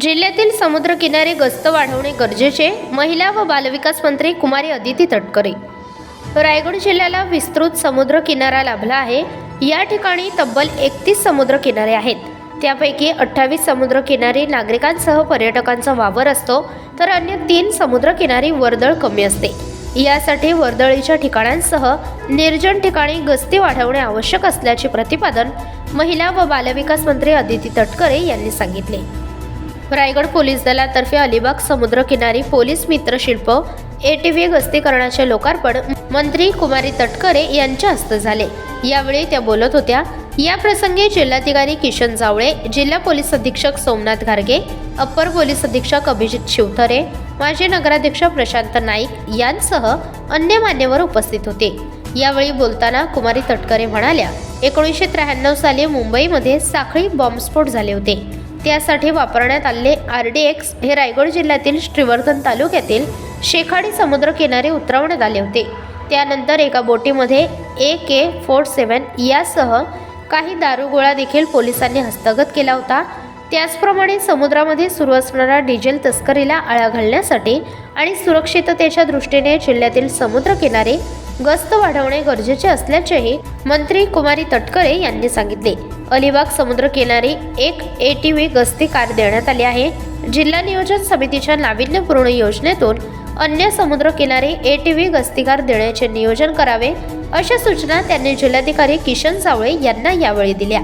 जिल्ह्यातील समुद्रकिनारी गस्त वाढवणे गरजेचे, महिला व बालविकास मंत्री कुमारी अदिती तटकरे। रायगड जिल्ह्याला विस्तृत समुद्र किनारा लाभला आहे। या ठिकाणी तब्बल 31 समुद्र किनारे आहेत। त्यापैकी 28 समुद्र किनारी नागरिकांसह पर्यटकांचा वावर असतो, तर अन्य 3 समुद्र किनारी वर्दळ कमी असते। यासाठी वर्दळीच्या ठिकाणांसह निर्जन ठिकाणी गस्ती वाढवणे आवश्यक असल्याचे प्रतिपादन महिला व बालविकास मंत्री अदिती तटकरे यांनी सांगितले। रायगड पोलीस दलातर्फे अलिबाग समुद्र किनारी पोलीस मित्र शिल्प ATV गस्तीकरणाचे लोकार्पण मंत्री कुमारी तटकरे यांच्या हस्ते झाले। यावेळी त्या बोलत होत्या। या प्रसंगी जिल्हाधिकारी किशन जावळे, जिल्हा पोलीस अधीक्षक सोमनाथ घारगे, अप्पर पोलीस अधीक्षक अभिजित शिवथरे, माजी नगराध्यक्ष प्रशांत नाईक यांसह अन्य मान्यवर उपस्थित होते। यावेळी बोलताना कुमारी तटकरे म्हणाल्या, 1993 साली मुंबईमध्ये साखळी बॉम्बस्फोट झाले होते। त्यासाठी वापरण्यात आलेले RDX हे रायगड जिल्ह्यातील श्रीवर्धन तालुक्यातील शेखाडी समुद्र किनारी उतरवण्यात आले होते। त्यानंतर एका बोटीमध्ये AK-47 यासह काही दारुगोळा देखील पोलिसांनी हस्तगत केला होता। त्याचप्रमाणे समुद्रामध्ये सुरू असणाऱ्या डिझेल तस्करीला आळा घालण्यासाठी आणि सुरक्षिततेच्या दृष्टीने जिल्ह्यातील समुद्र किनारे गस्त वाढवणे गरजेचे असल्याचेही मंत्री कुमारी तटकरे यांनी सांगितले। अलिबाग समुद्र किनारी एक ATV गस्ती कार देण्यात आली आहे। जिल्हा नियोजन समितीच्या नाविन्यपूर्ण योजनेतून अन्य समुद्र किनारी ATV गस्तीकार देण्याचे नियोजन करावे, अशा सूचना त्यांनी जिल्हाधिकारी किशन जावळे यांना यावेळी दिल्या।